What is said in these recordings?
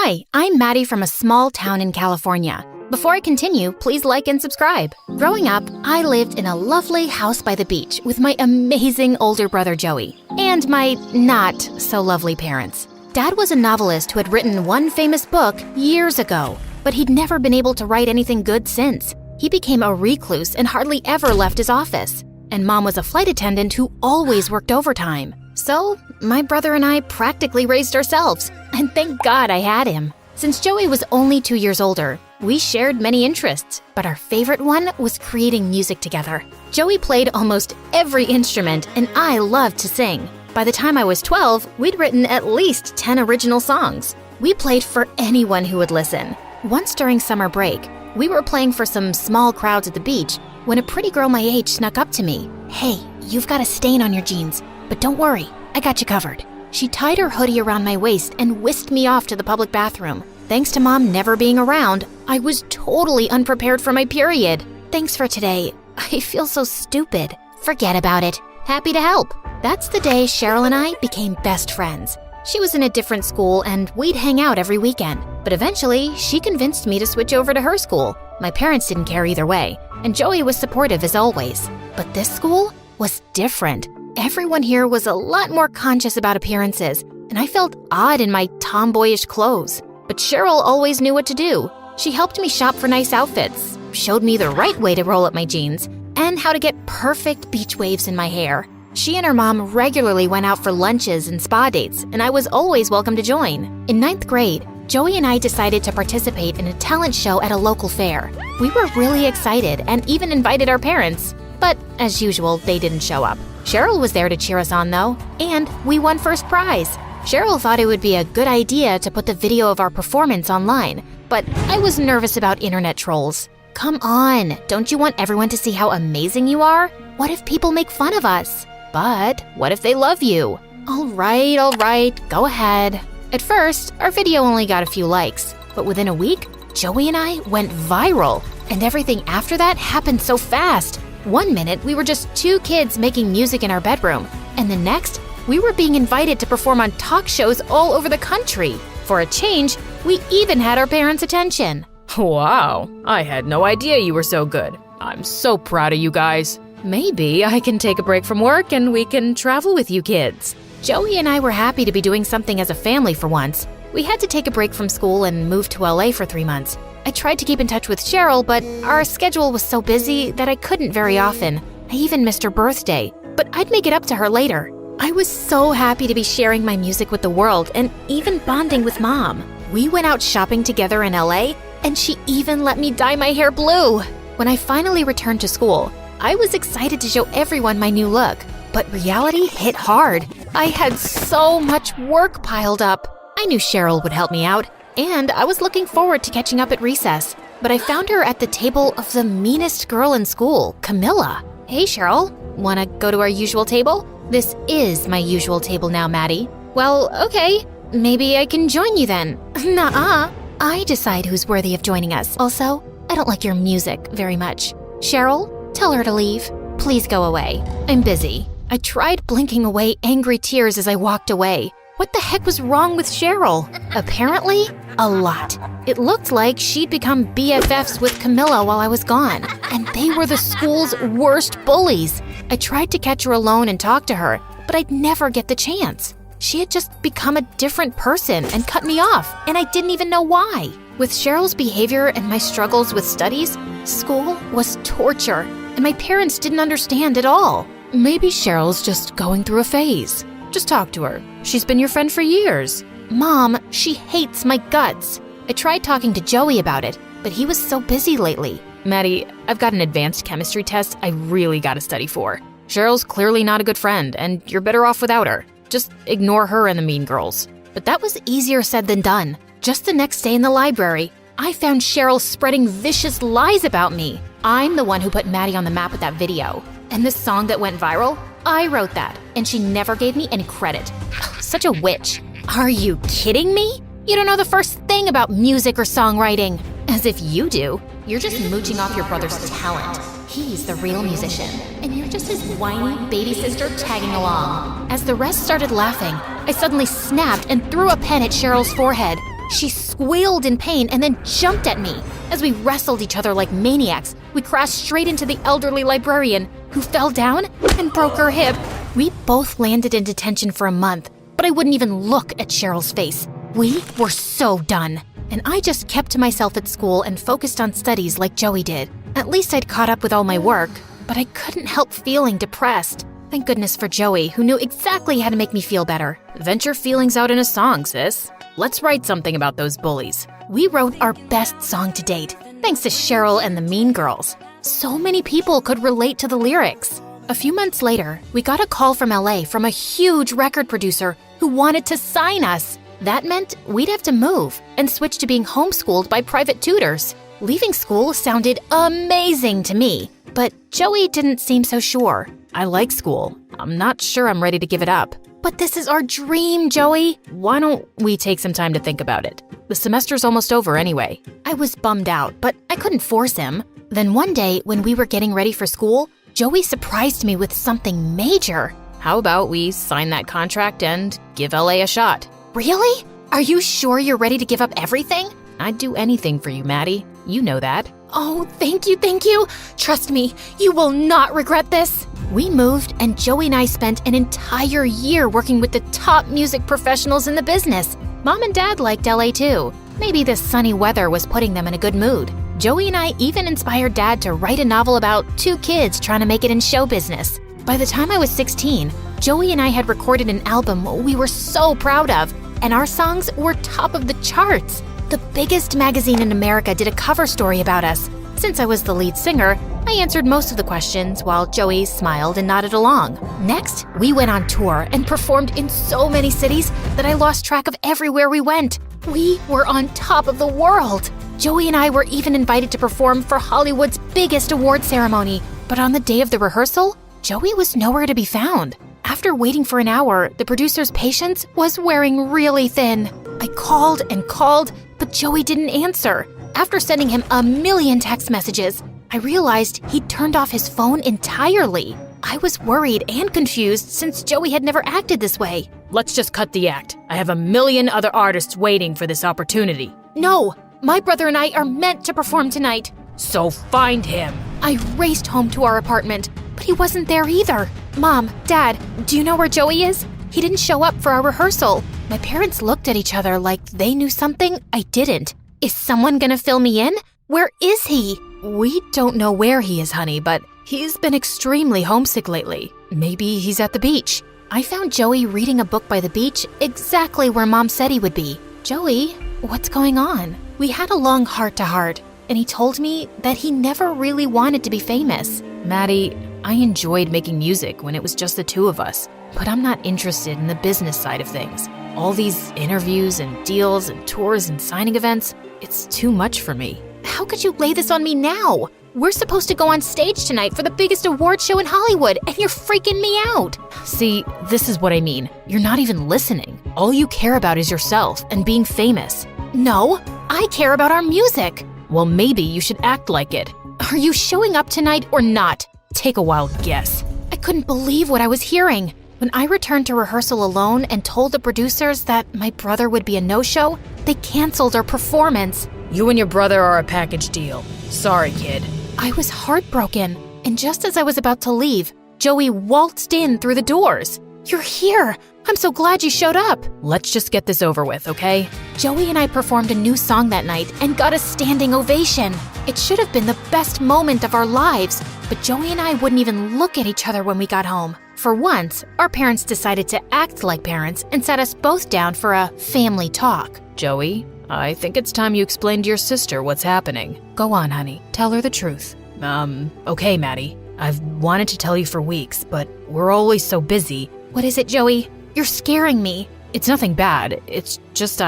Hi, I'm Maddie from a small town in California. Before I continue, please like and subscribe. Growing up, I lived in a lovely house by the beach with my amazing older brother Joey and my not-so-lovely parents. Dad was a novelist who had written one famous book years ago, but he'd never been able to write anything good since. He became a recluse and hardly ever left his office. And Mom was a flight attendant who always worked overtime. So, my brother and I practically raised ourselves, and thank God I had him. Since Joey was only 2 years older, we shared many interests, but our favorite one was creating music together. Joey played almost every instrument, and I loved to sing. By the time I was 12, we'd written at least 10 original songs. We played for anyone who would listen. Once during summer break, we were playing for some small crowds at the beach when a pretty girl my age snuck up to me. "Hey, you've got a stain on your jeans, but don't worry, I got you covered." She tied her hoodie around my waist and whisked me off to the public bathroom. Thanks to Mom never being around, I was totally unprepared for my period. "Thanks for today. I feel so stupid." "Forget about it. Happy to help." That's the day Cheryl and I became best friends. She was in a different school and we'd hang out every weekend. But eventually, she convinced me to switch over to her school. My parents didn't care either way, and Joey was supportive as always. But this school was different. Everyone here was a lot more conscious about appearances, and I felt odd in my tomboyish clothes. But Cheryl always knew what to do. She helped me shop for nice outfits, showed me the right way to roll up my jeans, and how to get perfect beach waves in my hair. She and her mom regularly went out for lunches and spa dates, and I was always welcome to join. In 9th grade, Joey and I decided to participate in a talent show at a local fair. We were really excited and even invited our parents, but as usual, they didn't show up. Cheryl was there to cheer us on though, and we won first prize. Cheryl thought it would be a good idea to put the video of our performance online, but I was nervous about internet trolls. Come on, don't you want everyone to see how amazing you are? What if people make fun of us? But what if they love you? All right, go ahead. At first, our video only got a few likes, but within a week, Joey and I went viral, and everything after that happened so fast. One minute, we were just two kids making music in our bedroom, and the next, we were being invited to perform on talk shows all over the country. For a change, we even had our parents' attention. Wow, I had no idea you were so good. I'm so proud of you guys. Maybe I can take a break from work and we can travel with you kids. Joey and I were happy to be doing something as a family for once. We had to take a break from school and move to LA for 3 months. I tried to keep in touch with Cheryl, but our schedule was so busy that I couldn't very often. I even missed her birthday, but I'd make it up to her later. I was so happy to be sharing my music with the world and even bonding with Mom. We went out shopping together in LA, and she even let me dye my hair blue. When I finally returned to school, I was excited to show everyone my new look, but reality hit hard. I had so much work piled up. I knew Cheryl would help me out, and I was looking forward to catching up at recess. But I found her at the table of the meanest girl in school, Camilla. "Hey, Cheryl, wanna go to our usual table?" "This is my usual table now, Maddie." "Well, okay, maybe I can join you then." "Nuh-uh. I decide who's worthy of joining us. Also, I don't like your music very much. Cheryl, tell her to leave. Please go away. I'm busy." I tried blinking away angry tears as I walked away. What the heck was wrong with Cheryl? Apparently, a lot. It looked like she'd become BFFs with Camilla while I was gone, and they were the school's worst bullies. I tried to catch her alone and talk to her, but I'd never get the chance. She had just become a different person and cut me off, and I didn't even know why. With Cheryl's behavior and my struggles with studies, school was torture, and my parents didn't understand at all. Maybe Cheryl's just going through a phase. Just talk to her. She's been your friend for years. Mom, she hates my guts. I tried talking to Joey about it, but he was so busy lately. Maddie, I've got an advanced chemistry test I really gotta study for. Cheryl's clearly not a good friend, and you're better off without her. Just ignore her and the mean girls. But that was easier said than done. Just the next day in the library, I found Cheryl spreading vicious lies about me. I'm the one who put Maddie on the map with that video. And the song that went viral, I wrote that, and she never gave me any credit. Such a witch. Are you kidding me? You don't know the first thing about music or songwriting. As if you do. You're just mooching off your brother's talent. He's the real musician, and you're just his whiny baby sister tagging along. As the rest started laughing, I suddenly snapped and threw a pen at Cheryl's forehead. She squealed in pain and then jumped at me. As we wrestled each other like maniacs, we crashed straight into the elderly librarian, who fell down and broke her hip. We both landed in detention for a month, but I wouldn't even look at Cheryl's face. We were so done. And I just kept to myself at school and focused on studies like Joey did. At least I'd caught up with all my work, but I couldn't help feeling depressed. Thank goodness for Joey, who knew exactly how to make me feel better. Vent your feelings out in a song, sis. Let's write something about those bullies. We wrote our best song to date, thanks to Cheryl and the Mean Girls. So many people could relate to the lyrics. A few months later, we got a call from LA from a huge record producer who wanted to sign us. That meant we'd have to move and switch to being homeschooled by private tutors. Leaving school sounded amazing to me, but Joey didn't seem so sure. I like school. I'm not sure I'm ready to give it up. But this is our dream, Joey. Why don't we take some time to think about it? The semester's almost over anyway. I was bummed out, but I couldn't force him. Then one day, when we were getting ready for school, Joey surprised me with something major. How about we sign that contract and give LA a shot? Really? Are you sure you're ready to give up everything? I'd do anything for you, Maddie. You know that. Oh, thank you, thank you. Trust me, you will not regret this. We moved, and Joey and I spent an entire year working with the top music professionals in the business. Mom and Dad liked LA too. Maybe the sunny weather was putting them in a good mood. Joey and I even inspired Dad to write a novel about two kids trying to make it in show business. By the time I was 16, Joey and I had recorded an album we were so proud of, and our songs were top of the charts. The biggest magazine in America did a cover story about us. Since I was the lead singer, I answered most of the questions while Joey smiled and nodded along. Next, we went on tour and performed in so many cities that I lost track of everywhere we went. We were on top of the world. Joey and I were even invited to perform for Hollywood's biggest award ceremony. But on the day of the rehearsal, Joey was nowhere to be found. After waiting for an hour, the producer's patience was wearing really thin. I called and called, but Joey didn't answer. After sending him a million text messages, I realized he'd turned off his phone entirely. I was worried and confused since Joey had never acted this way. Let's just cut the act. I have a million other artists waiting for this opportunity. No, my brother and I are meant to perform tonight. So find him. I raced home to our apartment, but he wasn't there either. Mom, Dad, do you know where Joey is? He didn't show up for our rehearsal. My parents looked at each other like they knew something I didn't. Is someone gonna fill me in? Where is he? We don't know where he is, honey, but he's been extremely homesick lately. Maybe he's at the beach. I found Joey reading a book by the beach, exactly where Mom said he would be. Joey, what's going on? We had a long heart-to-heart, and he told me that he never really wanted to be famous. Maddie, I enjoyed making music when it was just the two of us, but I'm not interested in the business side of things. All these interviews and deals and tours and signing events, it's too much for me. How could you lay this on me now? We're supposed to go on stage tonight for the biggest award show in Hollywood, and you're freaking me out. See, this is what I mean. You're not even listening. All you care about is yourself and being famous. No, I care about our music. Well, maybe you should act like it. Are you showing up tonight or not? Take a wild guess. I couldn't believe what I was hearing. When I returned to rehearsal alone and told the producers that my brother would be a no-show, they canceled our performance. You and your brother are a package deal. Sorry, kid. I was heartbroken, and just as I was about to leave, Joey waltzed in through the doors. You're here! I'm so glad you showed up! Let's just get this over with, okay? Joey and I performed a new song that night and got a standing ovation. It should have been the best moment of our lives, but Joey and I wouldn't even look at each other when we got home. For once, our parents decided to act like parents and sat us both down for a family talk. Joey, I think it's time you explain to your sister what's happening. Go on, honey. Tell her the truth. Okay, Maddie. I've wanted to tell you for weeks, but we're always so busy. What is it, Joey? You're scaring me. It's nothing bad. It's just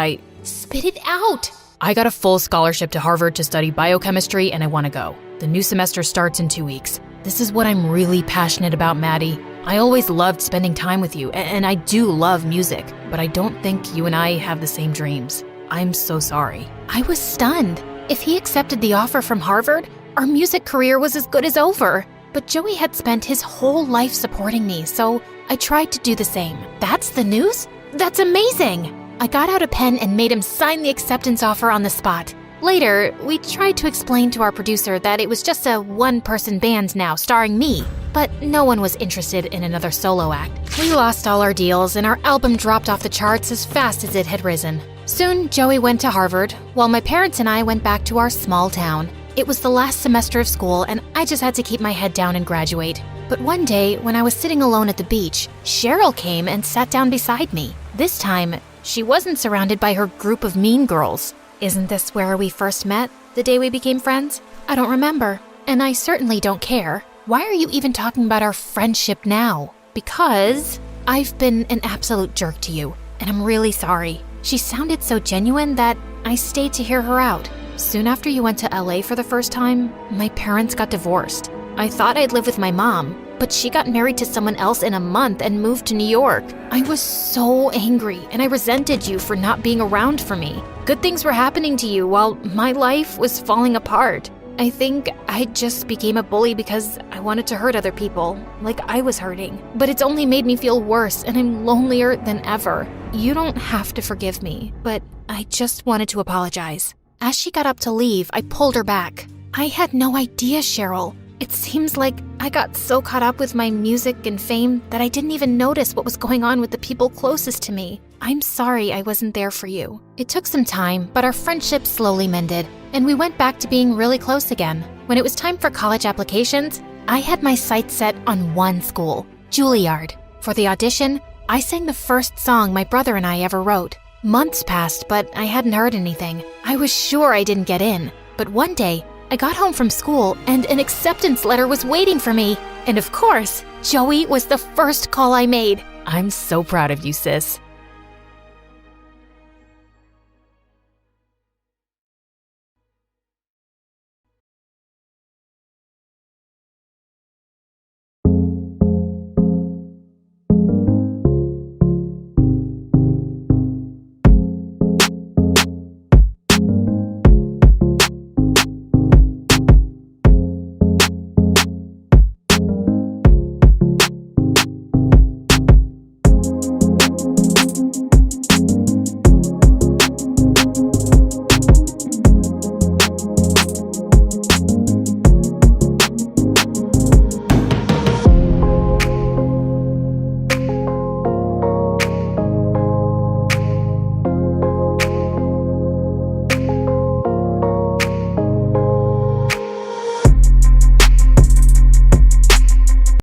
Spit it out! I got a full scholarship to Harvard to study biochemistry, and I want to go. The new semester starts in 2 weeks. This is what I'm really passionate about, Maddie. I always loved spending time with you, and I do love music, but I don't think you and I have the same dreams. I'm so sorry. I was stunned. If he accepted the offer from Harvard, our music career was as good as over. But Joey had spent his whole life supporting me, so I tried to do the same. That's the news? That's amazing! I got out a pen and made him sign the acceptance offer on the spot. Later, we tried to explain to our producer that it was just a one-person band now starring me, but no one was interested in another solo act. We lost all our deals and our album dropped off the charts as fast as it had risen. Soon, Joey went to Harvard, while my parents and I went back to our small town. It was the last semester of school and I just had to keep my head down and graduate. But one day, when I was sitting alone at the beach, Cheryl came and sat down beside me. This time, she wasn't surrounded by her group of mean girls. Isn't this where we first met, the day we became friends? I don't remember, and I certainly don't care. Why are you even talking about our friendship now? Because I've been an absolute jerk to you, and I'm really sorry. She sounded so genuine that I stayed to hear her out. Soon after you went to LA for the first time, my parents got divorced. I thought I'd live with my mom, but she got married to someone else in a month and moved to New York. I was so angry, and I resented you for not being around for me. Good things were happening to you while my life was falling apart. I think I just became a bully because I wanted to hurt other people, like I was hurting. But it's only made me feel worse, and I'm lonelier than ever. You don't have to forgive me, but I just wanted to apologize. As she got up to leave, I pulled her back. I had no idea, Cheryl. It seems like I got so caught up with my music and fame that I didn't even notice what was going on with the people closest to me. I'm sorry I wasn't there for you. It took some time, but our friendship slowly mended, and we went back to being really close again. When it was time for college applications, I had my sights set on one school, Juilliard. For the audition, I sang the first song my brother and I ever wrote. Months passed, but I hadn't heard anything. I was sure I didn't get in, but one day, I got home from school and an acceptance letter was waiting for me. And of course, Joey was the first call I made. I'm so proud of you, sis.